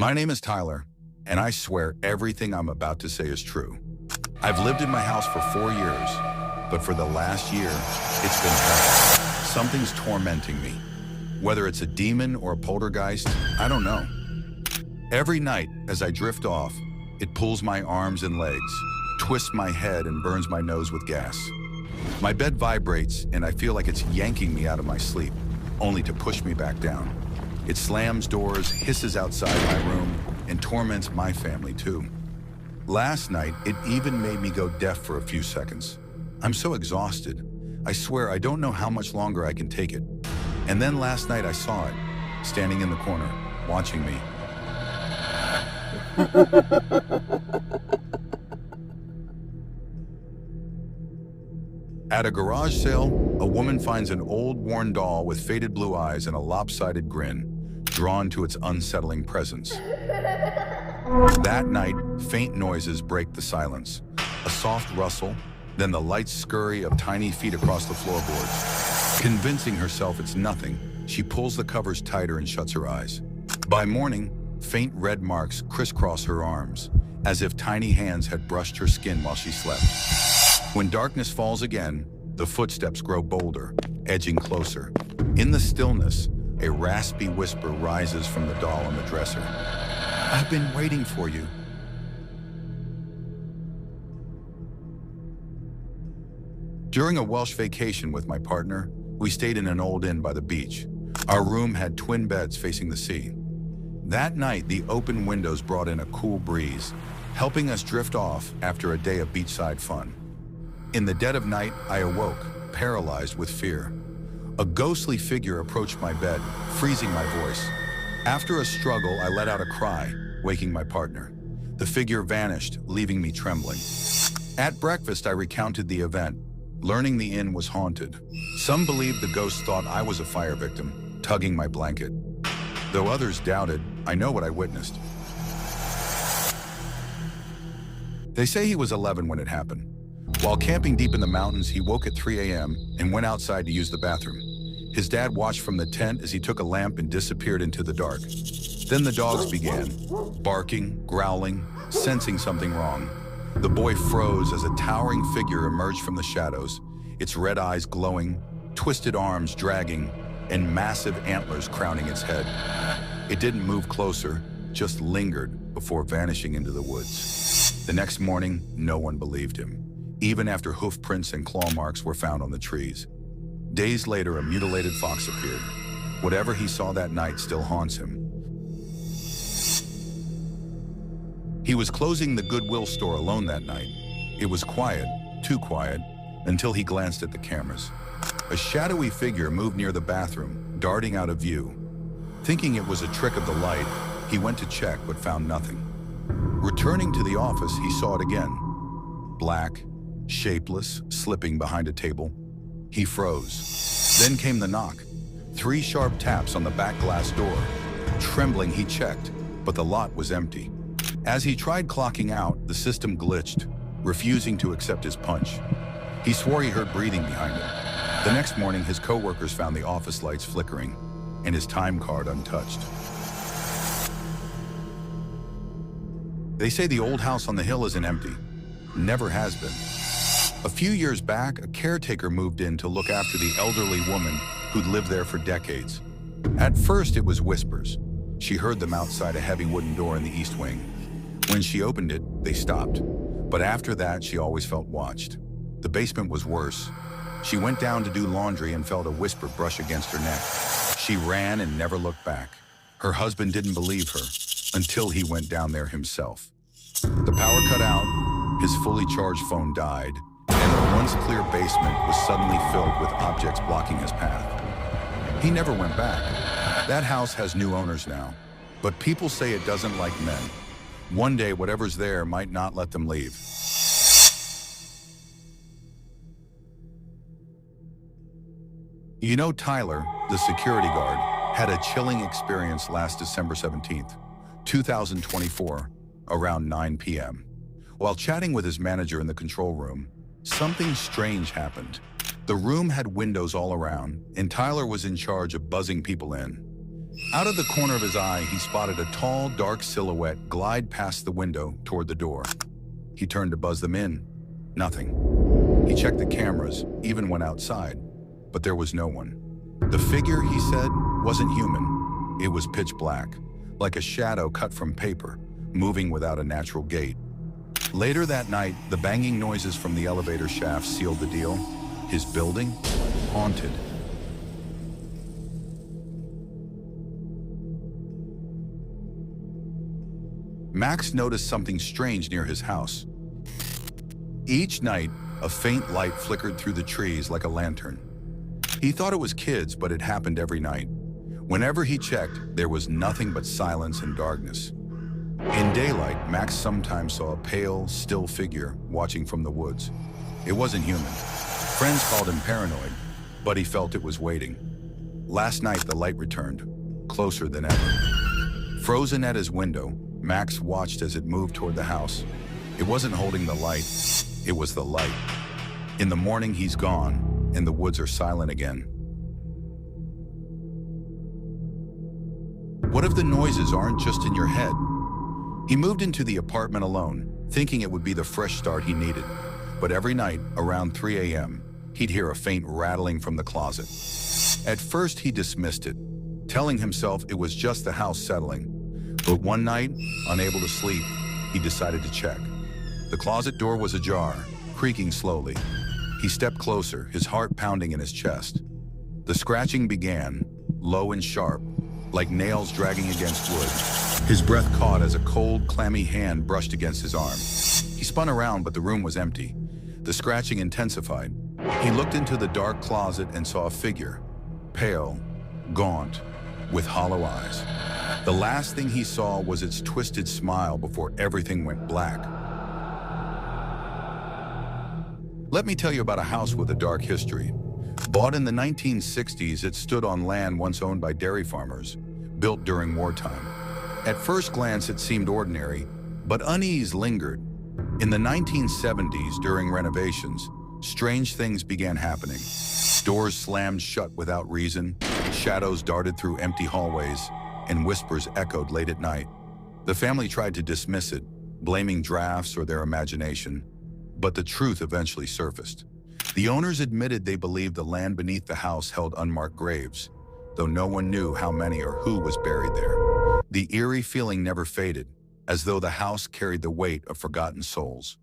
My name is Tyler, and I swear everything I'm about to say is true. I've lived in my house for 4 years, but for the last year, it's been hell. Something's tormenting me. Whether it's a demon or a poltergeist, I don't know. Every night, as I drift off, it pulls my arms and legs, twists my head, and burns my nose with gas. My bed vibrates, and I feel like it's yanking me out of my sleep, only to push me back down. It slams doors, hisses outside my room, and torments my family too. Last night, it even made me go deaf for a few seconds. I'm so exhausted. I swear I don't know how much longer I can take it. And then last night I saw it, standing in the corner, watching me. At a garage sale, a woman finds an old, worn doll with faded blue eyes and a lopsided grin, drawn to its unsettling presence. That night, faint noises break the silence. A soft rustle, then the light scurry of tiny feet across the floorboards. Convincing herself it's nothing, she pulls the covers tighter and shuts her eyes. By morning, faint red marks crisscross her arms, as if tiny hands had brushed her skin while she slept. When darkness falls again, the footsteps grow bolder, edging closer. In the stillness, a raspy whisper rises from the doll on the dresser. "I've been waiting for you." During a Welsh vacation with my partner, we stayed in an old inn by the beach. Our room had twin beds facing the sea. That night, the open windows brought in a cool breeze, helping us drift off after a day of beachside fun. In the dead of night, I awoke, paralyzed with fear. A ghostly figure approached my bed, freezing my voice. After a struggle, I let out a cry, waking my partner. The figure vanished, leaving me trembling. At breakfast, I recounted the event, learning the inn was haunted. Some believed the ghost thought I was a fire victim, tugging my blanket. Though others doubted, I know what I witnessed. They say he was 11 when it happened. While camping deep in the mountains, he woke at 3 a.m. and went outside to use the bathroom. His dad watched from the tent as he took a lamp and disappeared into the dark. Then the dogs began, barking, growling, sensing something wrong. The boy froze as a towering figure emerged from the shadows, its red eyes glowing, twisted arms dragging, and massive antlers crowning its head. It didn't move closer, just lingered before vanishing into the woods. The next morning, no one believed him, even after hoof prints and claw marks were found on the trees. Days later, a mutilated fox appeared. Whatever he saw that night still haunts him. He was closing the Goodwill store alone that night. It was quiet, too quiet, until he glanced at the cameras. A shadowy figure moved near the bathroom, darting out of view. Thinking it was a trick of the light, he went to check but found nothing. Returning to the office, he saw it again. Black, shapeless, slipping behind a table. He froze. Then came the knock. 3 sharp taps on the back glass door. Trembling, he checked, but the lot was empty. As he tried clocking out, the system glitched, refusing to accept his punch. He swore he heard breathing behind him. The next morning, his co-workers found the office lights flickering and his time card untouched. They say the old house on the hill isn't empty. Never has been. A few years back, a caretaker moved in to look after the elderly woman who'd lived there for decades. At first, it was whispers. She heard them outside a heavy wooden door in the east wing. When she opened it, they stopped. But after that, she always felt watched. The basement was worse. She went down to do laundry and felt a whisper brush against her neck. She ran and never looked back. Her husband didn't believe her until he went down there himself. The power cut out, his fully charged phone died, and the once clear basement was suddenly filled with objects blocking his path. He never went back. That house has new owners now, but people say it doesn't like men. One day, whatever's there might not let them leave. You know, Tyler, the security guard, had a chilling experience last December 17th, 2024, around 9 p.m. While chatting with his manager in the control room, something strange happened. The room had windows all around, and Tyler was in charge of buzzing people in. Out of the corner of his eye, he spotted a tall, dark silhouette glide past the window toward the door. He turned to buzz them in. Nothing. He checked the cameras, even went outside, but there was no one. The figure, he said, wasn't human. It was pitch black, like a shadow cut from paper, moving without a natural gait. Later that night, the banging noises from the elevator shaft sealed the deal. His building, haunted. Max noticed something strange near his house. Each night, a faint light flickered through the trees like a lantern. He thought it was kids, but it happened every night. Whenever he checked, there was nothing but silence and darkness. In daylight, Max sometimes saw a pale, still figure watching from the woods. It wasn't human. Friends called him paranoid, but he felt it was waiting. Last night, the light returned, closer than ever. Frozen at his window, Max watched as it moved toward the house. It wasn't holding the light, it was the light. In the morning, he's gone, and the woods are silent again. What if the noises aren't just in your head? He moved into the apartment alone, thinking it would be the fresh start he needed. But every night, around 3 a.m., he'd hear a faint rattling from the closet. At first, he dismissed it, telling himself it was just the house settling. But one night, unable to sleep, he decided to check. The closet door was ajar, creaking slowly. He stepped closer, his heart pounding in his chest. The scratching began, low and sharp, like nails dragging against wood. His breath caught as a cold, clammy hand brushed against his arm. He spun around, but the room was empty. The scratching intensified. He looked into the dark closet and saw a figure, pale, gaunt, with hollow eyes. The last thing he saw was its twisted smile before everything went black. Let me tell you about a house with a dark history. Bought in the 1960s, it stood on land once owned by dairy farmers, built during wartime. At first glance, it seemed ordinary, but unease lingered. In the 1970s, during renovations, strange things began happening. Doors slammed shut without reason, shadows darted through empty hallways, and whispers echoed late at night. The family tried to dismiss it, blaming drafts or their imagination, but the truth eventually surfaced. The owners admitted they believed the land beneath the house held unmarked graves, though no one knew how many or who was buried there. The eerie feeling never faded, as though the house carried the weight of forgotten souls.